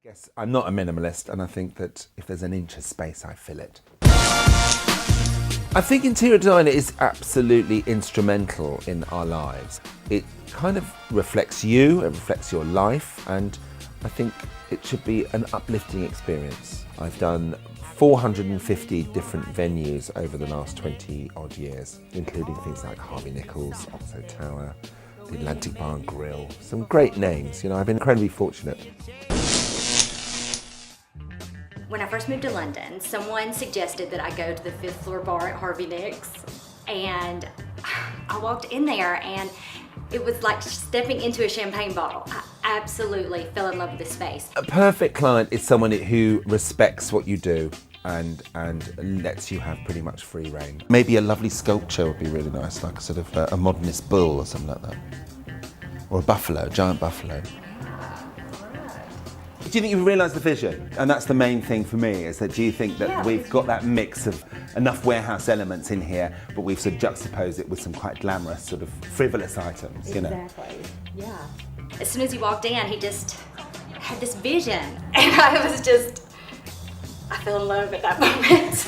Guess I'm not a minimalist, and I think that if there's an inch of space, I fill it. I think interior design is absolutely instrumental in our lives. It kind of reflects you, it reflects your life, and I think it should be an uplifting experience. I've done 450 different venues over the last 20 odd years, including things like Harvey Nichols, Oxo Tower, the Atlantic Bar and Grill, some great names. You know, I've been incredibly fortunate. When I first moved to London, someone suggested that I go to the 5th floor bar at Harvey Nichols, and I walked in there and it was like stepping into a champagne bottle. I absolutely fell in love with this space. A perfect client is someone who respects what you do and lets you have pretty much free reign. Maybe a lovely sculpture would be really nice, like a sort of a modernist bull or something like that. Or a buffalo, a giant buffalo. Do you think you've realised the vision? And that's the main thing for me, is that do you think that we've got that mix of enough warehouse elements in here, but we've sort of juxtaposed it with some quite glamorous, sort of frivolous items, you know? Exactly, yeah. As soon as he walked in, he just had this vision. And I fell in love at that moment.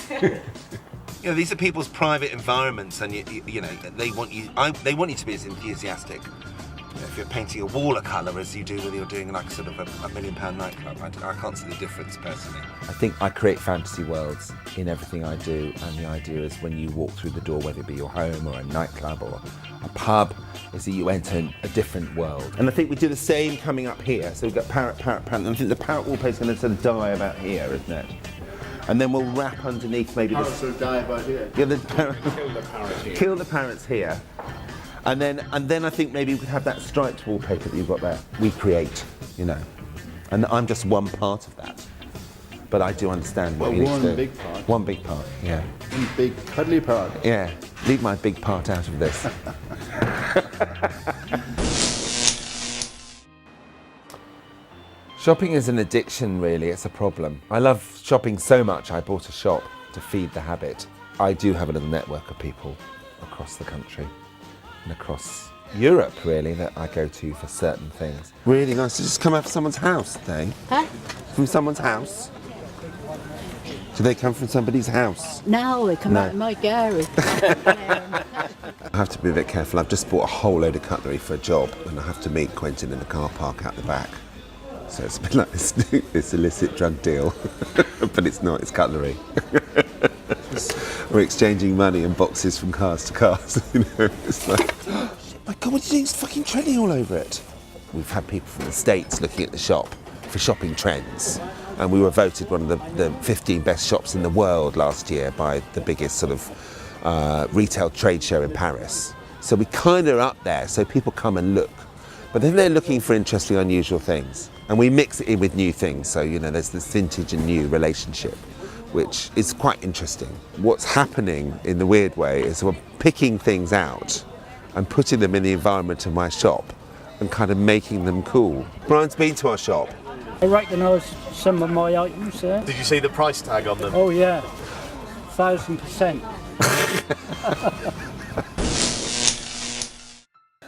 You know, these are people's private environments, and you know, they want you to be as enthusiastic. If you're painting a wall a colour as you do when you're doing like sort of a £1 million nightclub, I can't see the difference personally. I think I create fantasy worlds in everything I do, and the idea is when you walk through the door, whether it be your home or a nightclub or a pub, is that you enter a different world. And I think we do the same coming up here. So we've got parrot, and I think the parrot wallpaper is going to sort of die about here, isn't it? And then we'll wrap underneath maybe Parrots will die about here. Yeah, Kill the parrot here. Kill the parrots here. And then I think maybe we could have that striped wallpaper that you've got there. We create, you know. And I'm just one part of that. But I do understand what you need to do. One big part. One big part, yeah. One big cuddly part. Yeah, leave my big part out of this. Shopping is an addiction, really. It's a problem. I love shopping so much, I bought a shop to feed the habit. I do have a little network of people across the country and across Europe, really, that I go to for certain things. Really nice to just come out of someone's house today. Huh? From someone's house? Do they come from somebody's house? No, they come out of my garage. I have to be a bit careful. I've just bought a whole load of cutlery for a job, and I have to meet Quentin in the car park out the back. So it's a bit like this illicit drug deal, but it's not, it's cutlery. We're exchanging money and boxes from cars to cars. You know, it's like, oh my God, what are you doing? It's fucking treading all over it. We've had people from the States looking at the shop for shopping trends, and we were voted one of the 15 best shops in the world last year by the biggest sort of retail trade show in Paris. So we kind of are up there, so people come and look. But then they're looking for interesting, unusual things. And we mix it in with new things, so you know, there's this vintage and new relationship, which is quite interesting. What's happening in the weird way is we're picking things out and putting them in the environment of my shop and kind of making them cool. Brian's been to our shop. I recognise some of my items there. Did you see the price tag on them? Oh yeah, 1000%.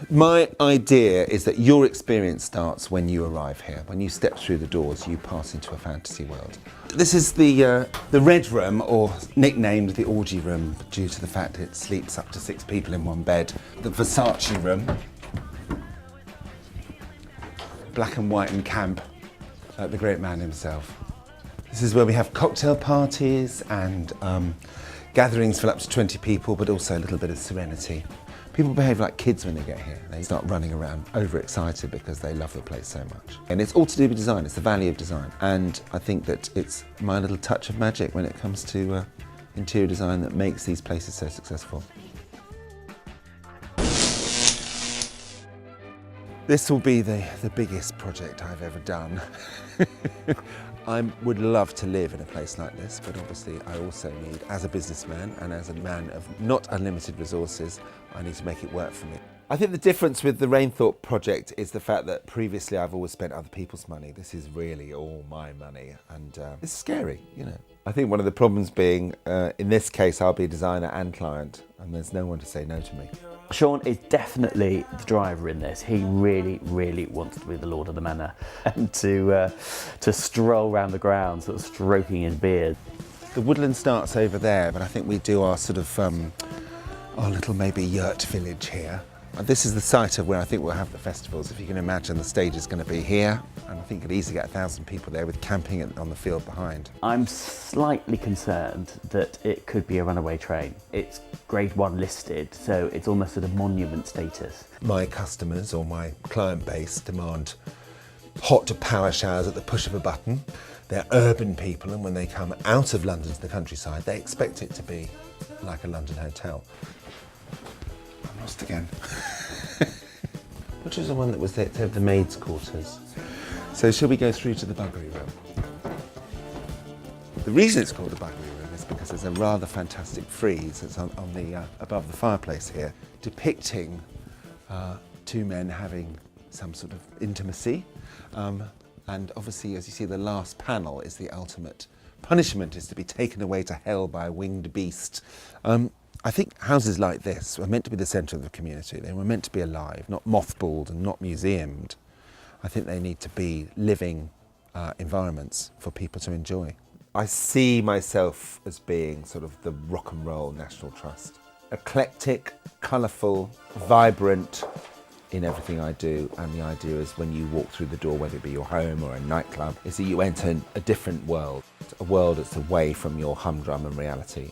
My idea is that your experience starts when you arrive here. When you step through the doors, you pass into a fantasy world. This is the Red Room, or nicknamed the Orgy Room, due to the fact it sleeps up to 6 people in one bed. The Versace Room. Black and white and camp, like the great man himself. This is where we have cocktail parties and gatherings for up to 20 people, but also a little bit of serenity. People behave like kids when they get here. They start running around overexcited because they love the place so much. And it's all to do with design, it's the value of design. And I think that it's my little touch of magic when it comes to interior design that makes these places so successful. This will be the biggest project I've ever done. I would love to live in a place like this, but obviously I also need, as a businessman and as a man of not unlimited resources, I need to make it work for me. I think the difference with the Rainthorpe project is the fact that previously I've always spent other people's money. This is really all my money, and it's scary, you know. I think one of the problems being, in this case, I'll be a designer and client, and there's no one to say no to me. Shaun is definitely the driver in this. He really, really wants to be the lord of the manor and to stroll around the grounds, sort of stroking his beard. The woodland starts over there, but I think we do our sort of, our little maybe yurt village here. This is the site of where I think we'll have the festivals. If you can imagine, the stage is going to be here, and I think you'd easily get 1,000 people there with camping on the field behind. I'm slightly concerned that it could be a runaway train. It's Grade 1 listed, so it's almost at a monument status. My customers or my client base demand hot power showers at the push of a button. They're urban people, and when they come out of London to the countryside, they expect it to be like a London hotel. I'm lost again. Which is the one that was there to have the maids' quarters? So shall we go through to the buggery room? The reason it's called the buggery room is because there's a rather fantastic frieze that's on the above the fireplace here, depicting two men having some sort of intimacy. And obviously, as you see, the last panel is the ultimate punishment, is to be taken away to hell by a winged beast. I think houses like this were meant to be the centre of the community. They were meant to be alive, not mothballed and not museumed. I think they need to be living environments for people to enjoy. I see myself as being sort of the rock and roll National Trust. Eclectic, colourful, vibrant in everything I do, and the idea is when you walk through the door, whether it be your home or a nightclub, is that you enter a different world, a world that's away from your humdrum and reality.